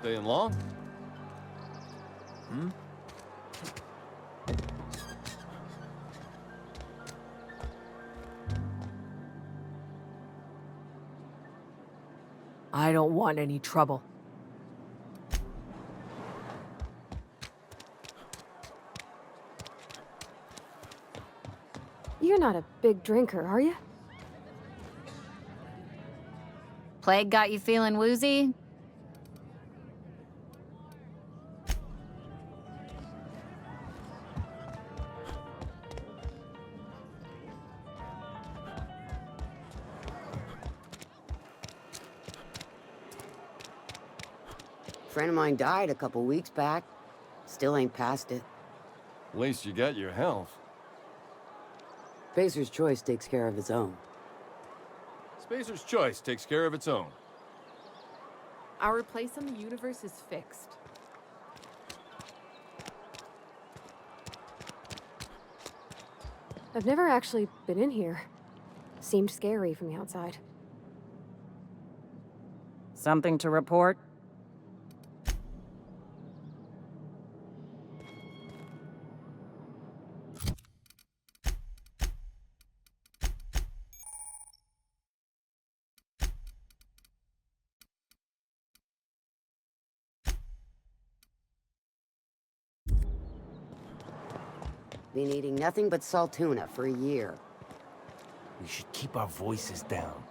Staying long? Hmm? I don't want any trouble. You're not a big drinker, are you? Plague got you feeling woozy? Friend of mine died a couple weeks back. Still ain't past it. At least you got your health. Pacer's choice takes care of its own. Spacer's choice takes care of its own. Our place in the universe is fixed. I've never actually been in here. Seemed scary from the outside. Something to report? Been eating nothing but salt tuna for a year. We should keep our voices down.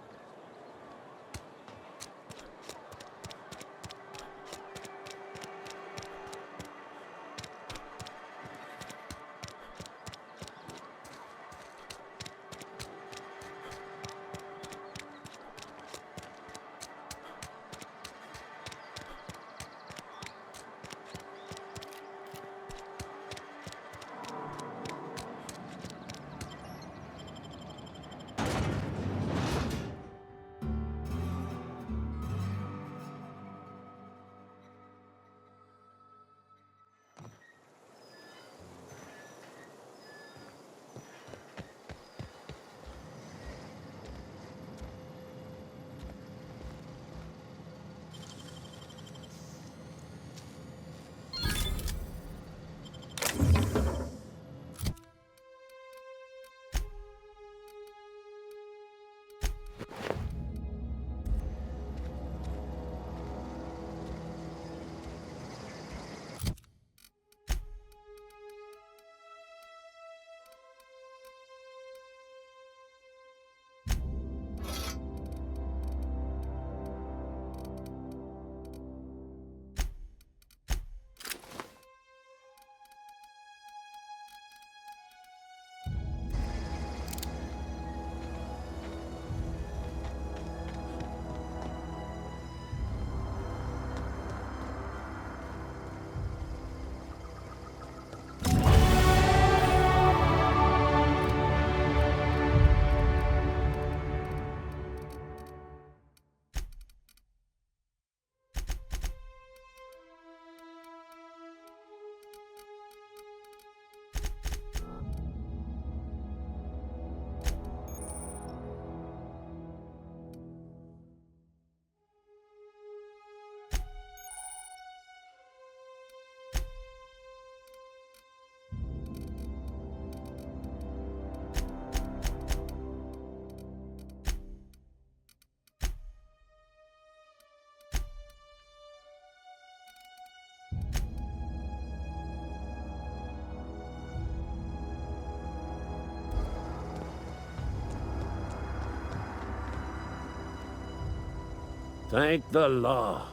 Thank the law.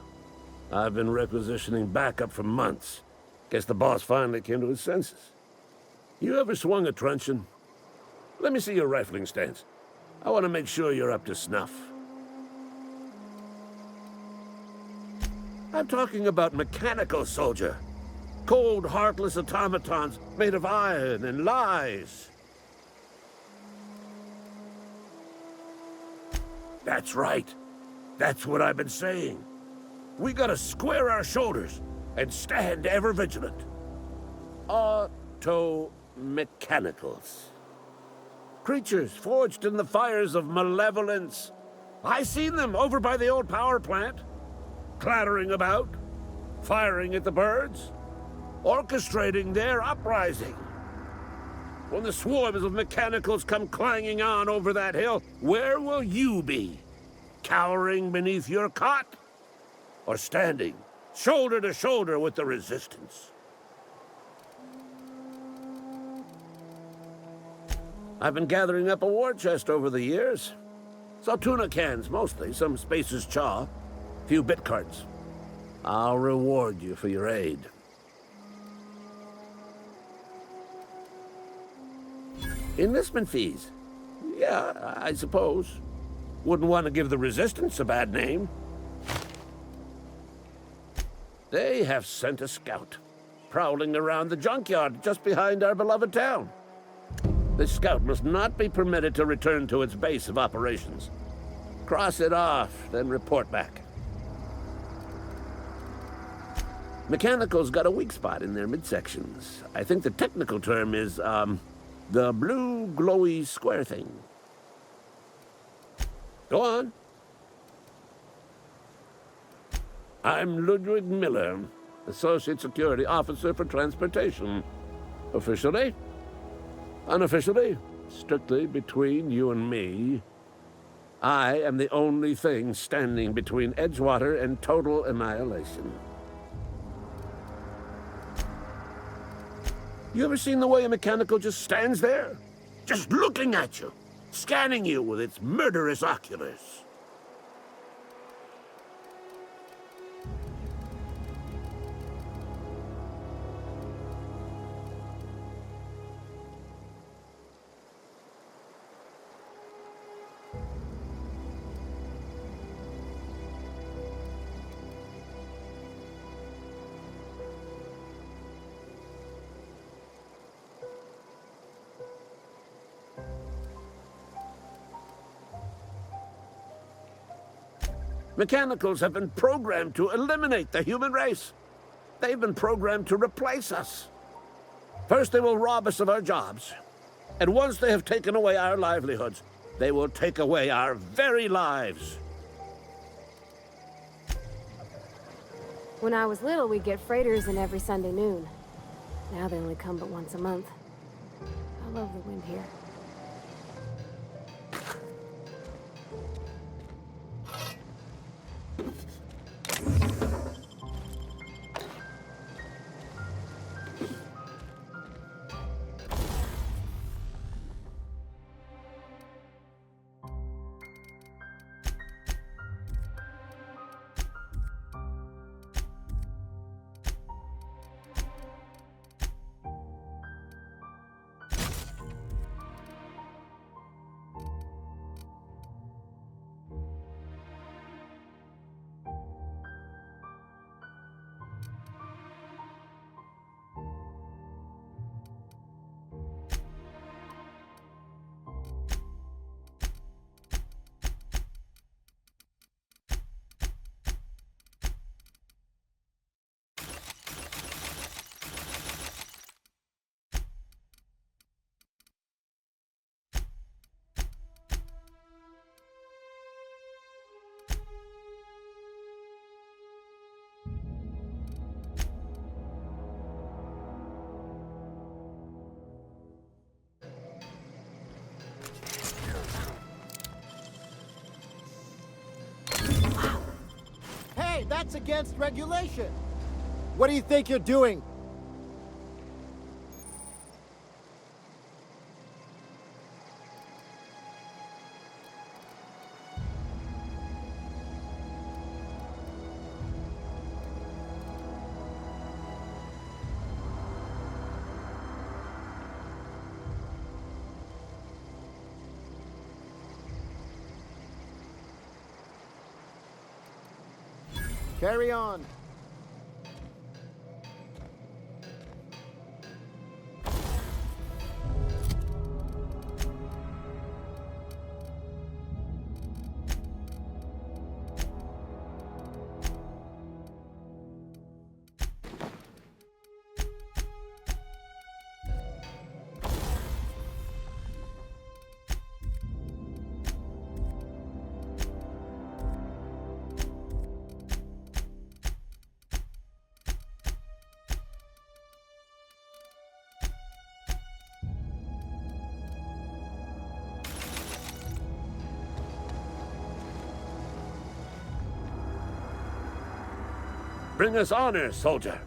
I've been requisitioning backup for months. Guess the boss finally came to his senses. You ever swung a truncheon? Let me see your rifling stance. I want to make sure you're up to snuff. I'm talking about mechanical soldier. Cold, heartless automatons made of iron and lies. That's right. That's what I've been saying. We gotta square our shoulders and stand ever vigilant. Auto-mechanicals. Creatures forged in the fires of malevolence. I seen them over by the old power plant, clattering about, Firing at the birds? Orchestrating their uprising? When the swarms of mechanicals come clanging on over that hill, where will you be? Cowering beneath your cot? Or standing, shoulder to shoulder with the resistance? I've been gathering up a war chest over the years. Saw tuna cans, mostly, some Spacer's chaw, few bit cards. I'll reward you for your aid. Enlistment fees? Yeah, I suppose. Wouldn't want to give the Resistance a bad name. They have sent a scout, prowling around the junkyard just behind our beloved town. This scout must not be permitted to return to its base of operations. Cross it off, then report back. Mechanicals got a weak spot in their midsections. I think the technical term is, the blue glowy square thing. Go on. I'm Ludwig Miller, Associate Security Officer for Transportation. Officially? Unofficially? Strictly between you and me. I am the only thing standing between Edgewater and total annihilation. You ever seen the way a mechanical just stands there? Just looking at you, scanning you with its murderous oculars. Mechanicals have been programmed to eliminate the human race. They've been programmed to replace us. First, they will rob us of our jobs. And once they have taken away our livelihoods, they will take away our very lives. When I was little, we'd get freighters in every Sunday noon. Now they only come but once a month. I love the wind here. That's against regulation. What do you think you're doing? Carry on. Bring us honor, soldier.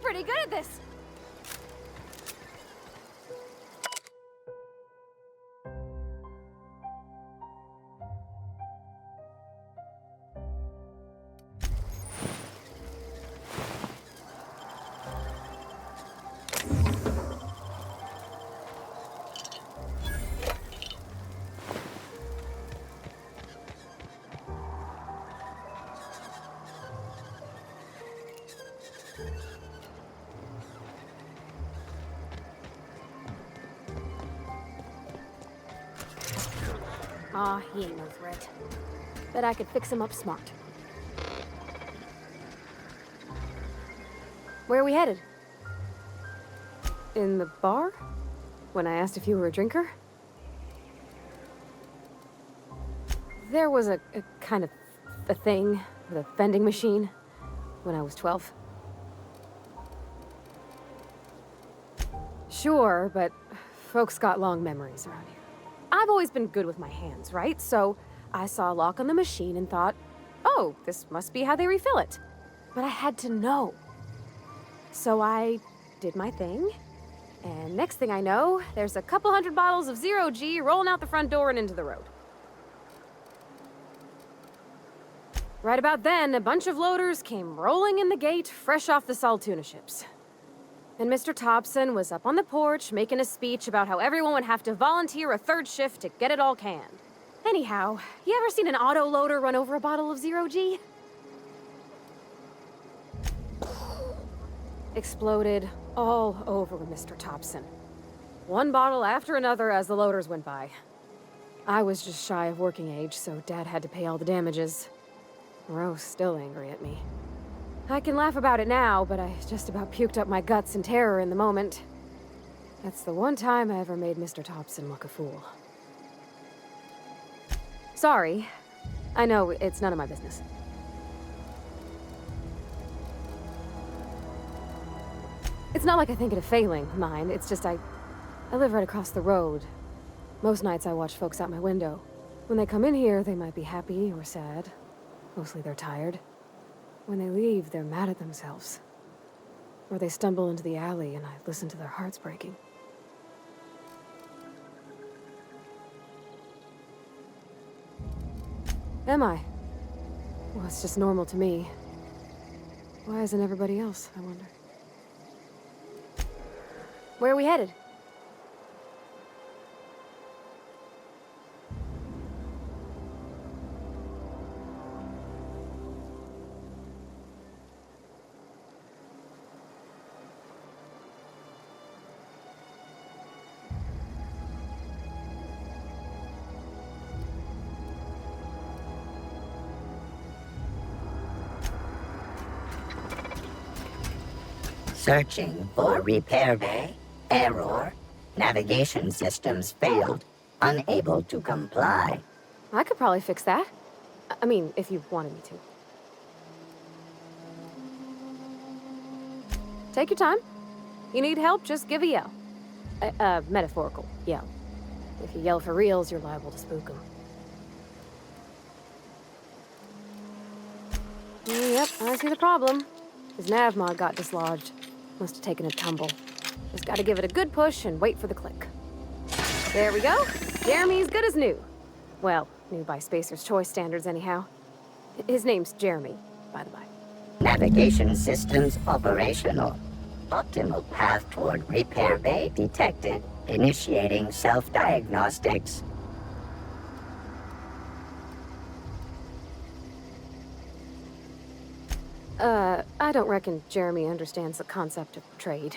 Pretty good at this. Aw, he ain't no threat. Bet I could fix him up smart. Where are we headed? In the bar? When I asked if you were a drinker? There was a kind of a thing with a vending machine when I was 12. Sure, but folks got long memories around here. I've always been good with my hands, right? So I saw a lock on the machine and thought, oh, this must be how they refill it. But I had to know. So I did my thing, and next thing I know, there's a couple hundred bottles of 0G rolling out the front door and into the road. Right about then, a bunch of loaders came rolling in the gate, fresh off the Saltuna ships. And Mr. Thompson was up on the porch making a speech about how everyone would have to volunteer a third shift to get it all canned. Anyhow, you ever seen an auto loader run over a bottle of 0G? Exploded all over Mr. Thompson. One bottle after another as the loaders went by. I was just shy of working age, so Dad had to pay all the damages. Rose still angry at me. I can laugh about it now, but I just about puked up my guts in terror in the moment. That's the one time I ever made Mr. Thompson look a fool. Sorry. I know, it's none of my business. It's not like I think it a failing, mind. It's just I live right across the road. Most nights I watch folks out my window. When they come in here, they might be happy or sad. Mostly they're tired. When they leave, they're mad at themselves. Or they stumble into the alley and I listen to their hearts breaking. Am I? Well, it's just normal to me. Why isn't everybody else, I wonder? Where are we headed? Searching for repair bay. Error. Navigation systems failed. Unable to comply. I could probably fix that. I mean, if you wanted me to. Take your time. You need help, just give a yell. Metaphorical yell. If you yell for reals, you're liable to spook them. Yep, I see the problem. His nav mod got dislodged. Must have taken a tumble. Just gotta give it a good push and wait for the click. There we go. Jeremy's good as new. Well, new by Spacer's Choice standards anyhow. His name's Jeremy, by the by. Navigation systems operational. Optimal path toward repair bay detected. Initiating self-diagnostics. I don't reckon Jeremy understands the concept of trade.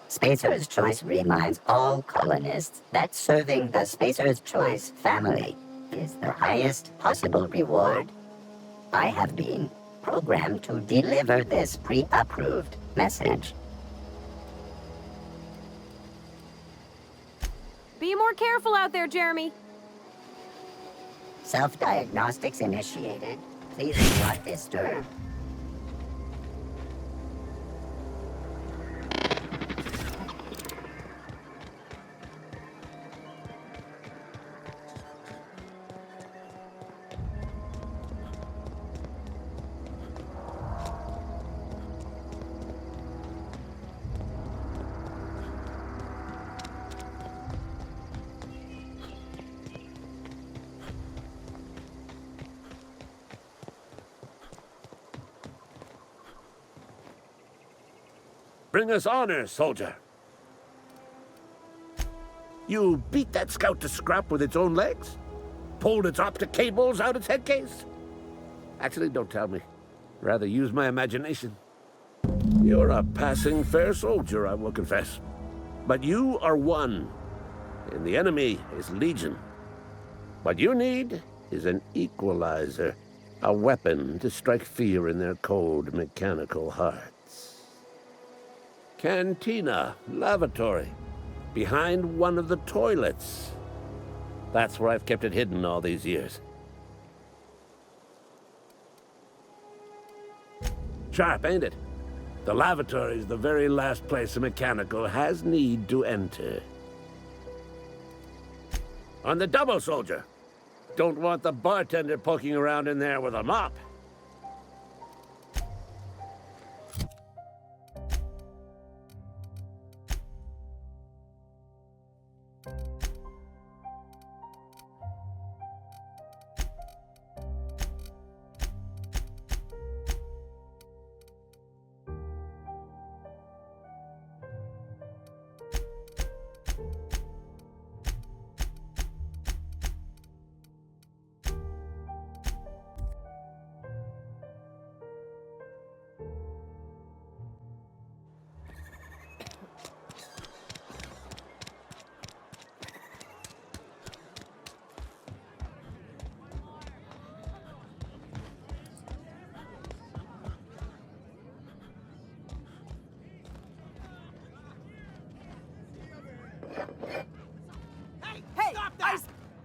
Spacer's Choice reminds all colonists that serving the Spacer's Choice family is the highest possible reward. I have been programmed to deliver this pre-approved message. Be more careful out there, Jeremy. Self-diagnostics initiated. Please do not disturb. Bring us honor, soldier. You beat that scout to scrap with its own legs? Pulled its optic cables out its head case? Actually, don't tell me. Rather use my imagination. You're a passing fair soldier, I will confess. But you are one, and the enemy is legion. What you need is an equalizer, a weapon to strike fear in their cold, mechanical hearts. Cantina, lavatory, behind one of the toilets. That's where I've kept it hidden all these years. Sharp, ain't it? The lavatory is the very last place a mechanical has need to enter. On the double, soldier. Don't want the bartender poking around in there with a mop.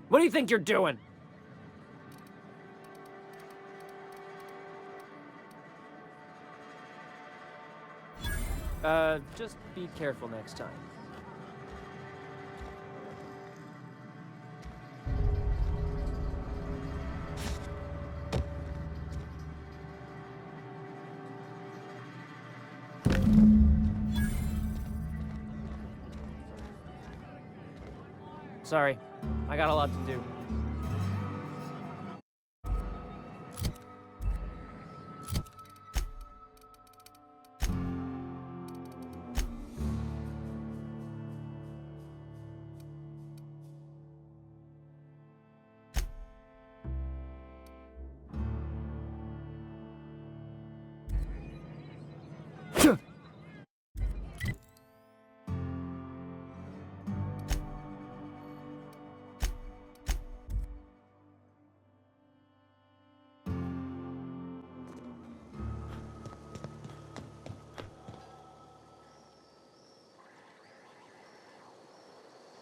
What do you think you're doing? Just be careful next time. Sorry, I got a lot to do.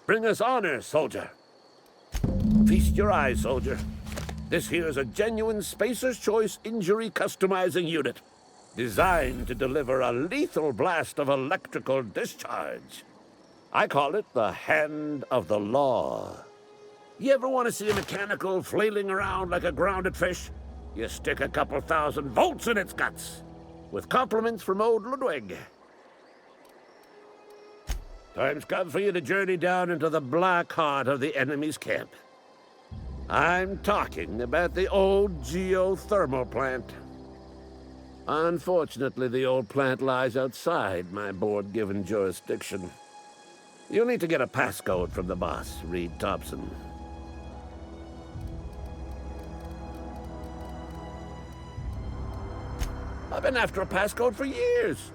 Bring us honor, soldier. Feast your eyes, soldier. This here's a genuine Spacer's Choice injury customizing unit, designed to deliver a lethal blast of electrical discharge. I call it the Hand of the Law. You ever want to see a mechanical flailing around like a grounded fish? You stick a couple thousand volts in its guts. With compliments from old Ludwig. Time's come for you to journey down into the black heart of the enemy's camp. I'm talking about the old geothermal plant. Unfortunately, the old plant lies outside my board-given jurisdiction. You'll need to get a passcode from the boss, Reed Thompson. I've been after a passcode for years.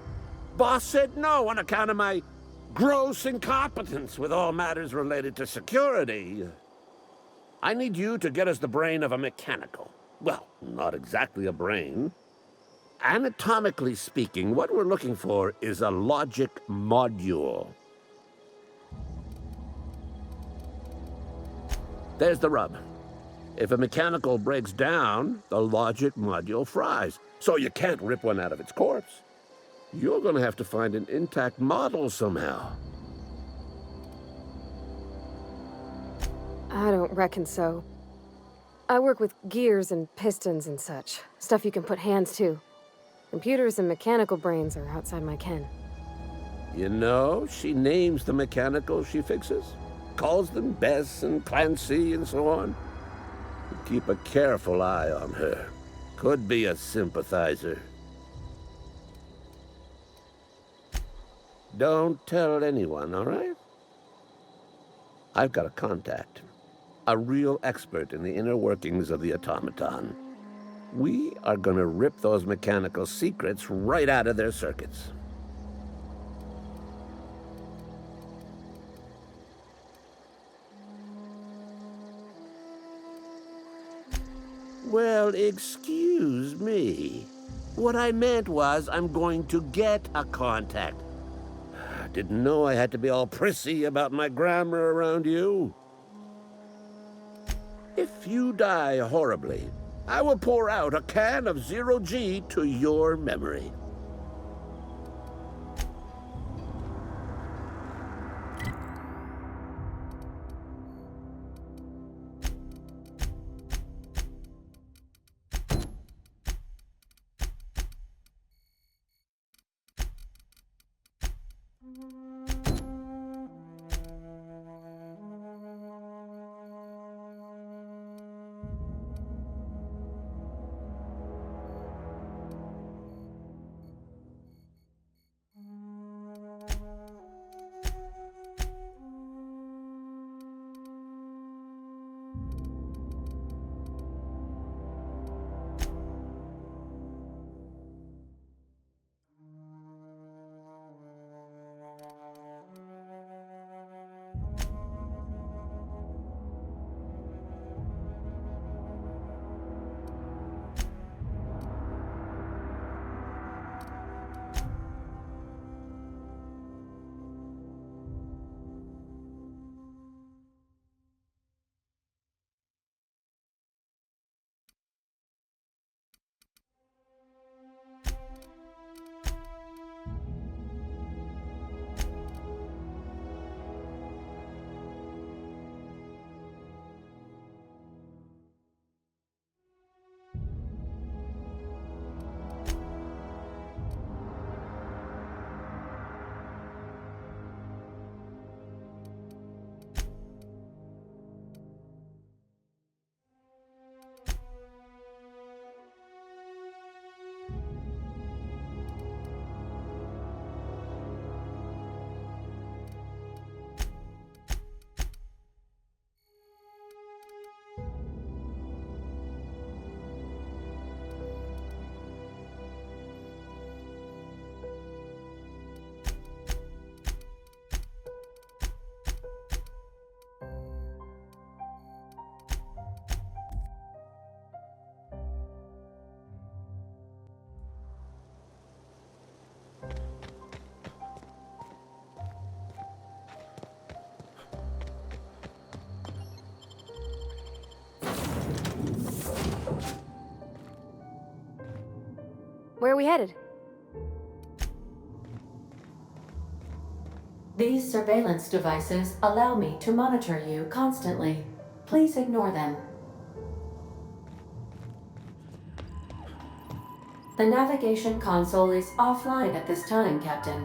Boss said no on account of my gross incompetence with all matters related to security. I need you to get us the brain of a mechanical. Well, not exactly a brain. Anatomically speaking, what we're looking for is a logic module. There's the rub. If a mechanical breaks down, the logic module fries. So you can't rip one out of its corpse. You're gonna have to find an intact model somehow. I don't reckon so. I work with gears and pistons and such. Stuff you can put hands to. Computers and mechanical brains are outside my ken. You know, she names the mechanicals she fixes. Calls them Bess and Clancy and so on. Keep a careful eye on her. Could be a sympathizer. Don't tell anyone, all right? I've got a contact. A real expert in the inner workings of the automaton. We are gonna rip those mechanical secrets right out of their circuits. Well, excuse me. What I meant was I'm going to get a contact. Didn't know I had to be all prissy about my grammar around you. If you die horribly, I will pour out a can of 0G to your memory. Where are we headed? These surveillance devices allow me to monitor you constantly. Please ignore them. The navigation console is offline at this time, Captain.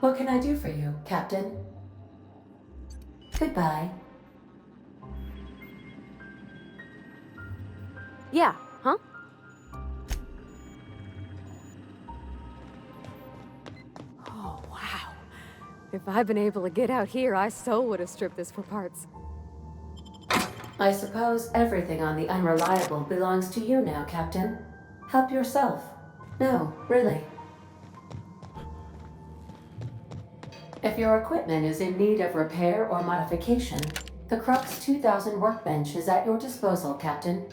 What can I do for you, Captain? Goodbye. Yeah, huh? Oh, wow. If I'd been able to get out here, I so would have stripped this for parts. I suppose everything on the Unreliable belongs to you now, Captain. Help yourself. No, really. If your equipment is in need of repair or modification, the Crux 2000 workbench is at your disposal, Captain.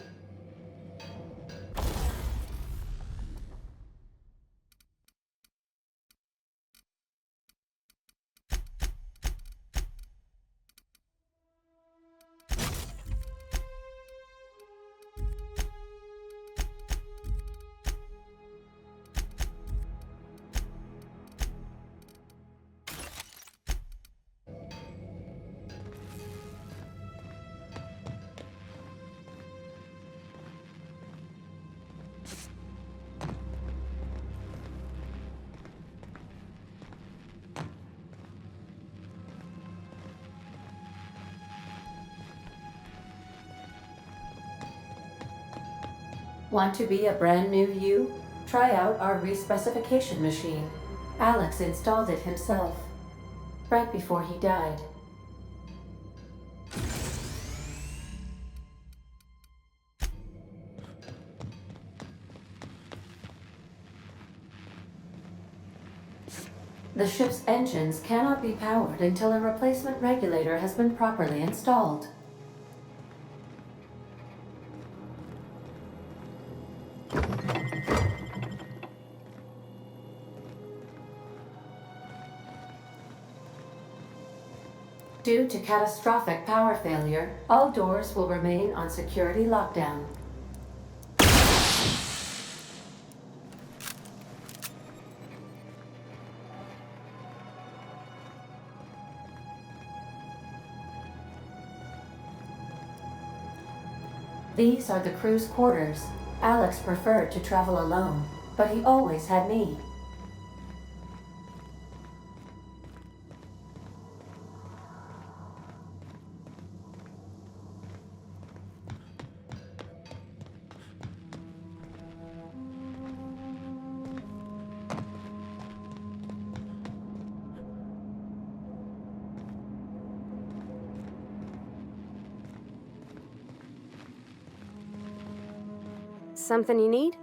Want to be a brand new you? Try out our respecification machine. Alex installed it himself, right before he died. The ship's engines cannot be powered until a replacement regulator has been properly installed. Due to catastrophic power failure, all doors will remain on security lockdown. These are the crew's quarters. Alex preferred to travel alone, but he always had me. Something you need?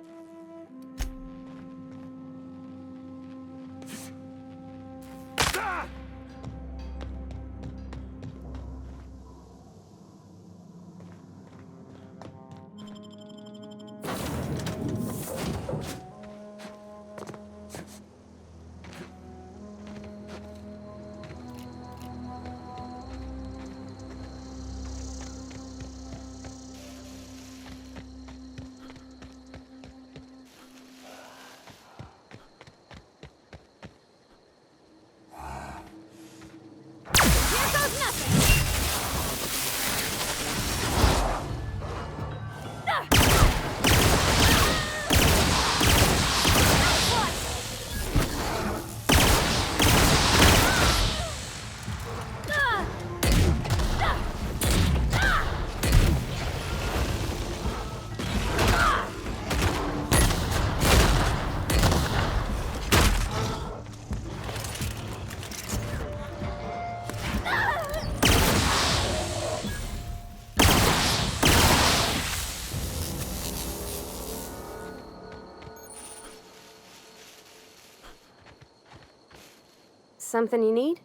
Something you need?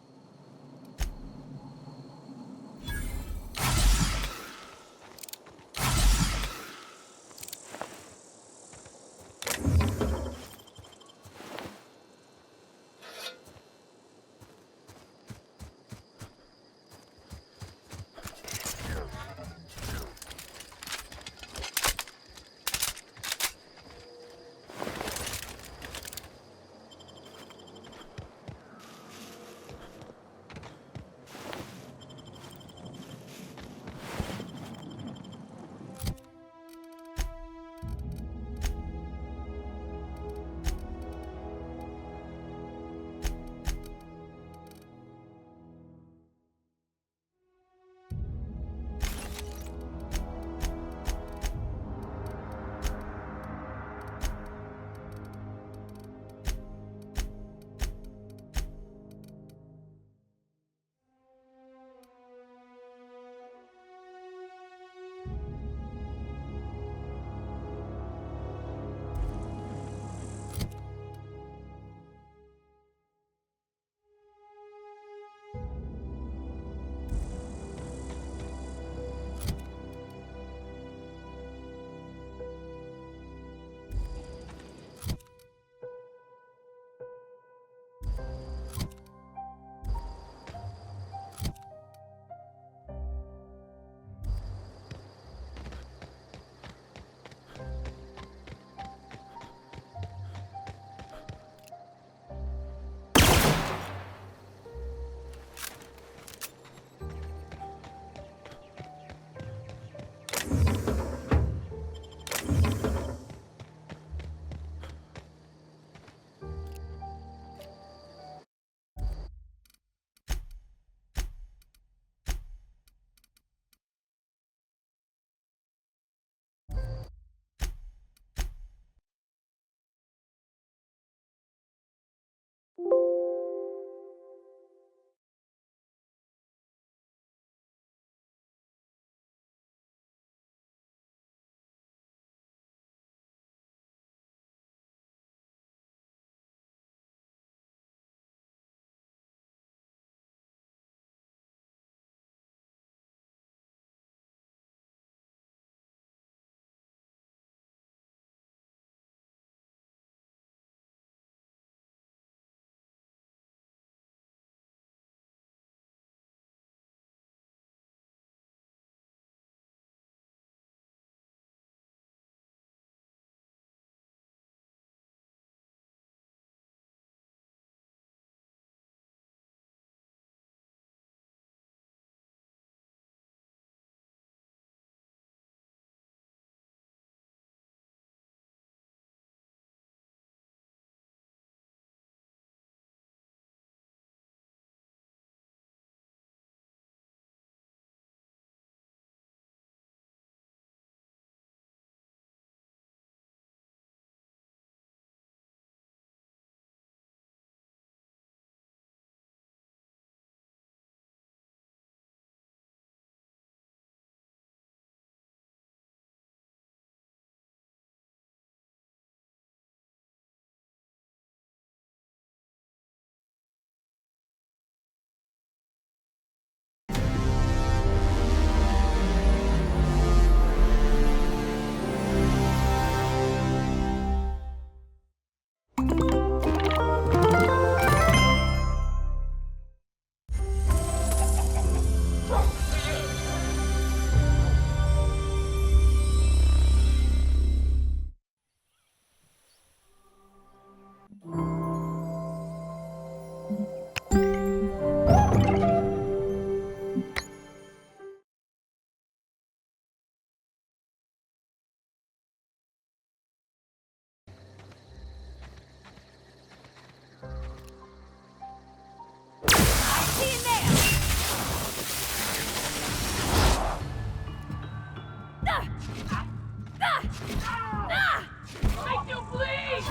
Make you bleed!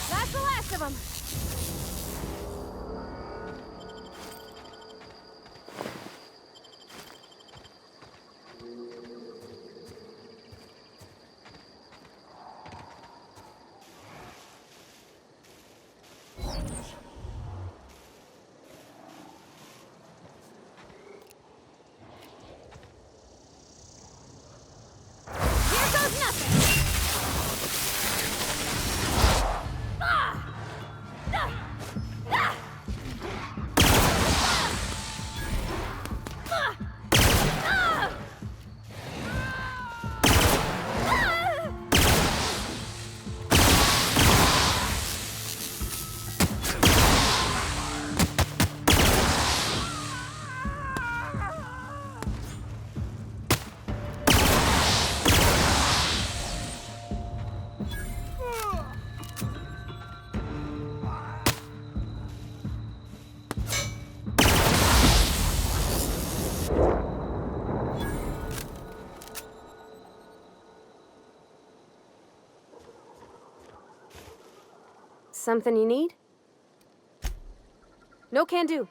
That's the last of them. Here goes nothing. Something you need? No can do.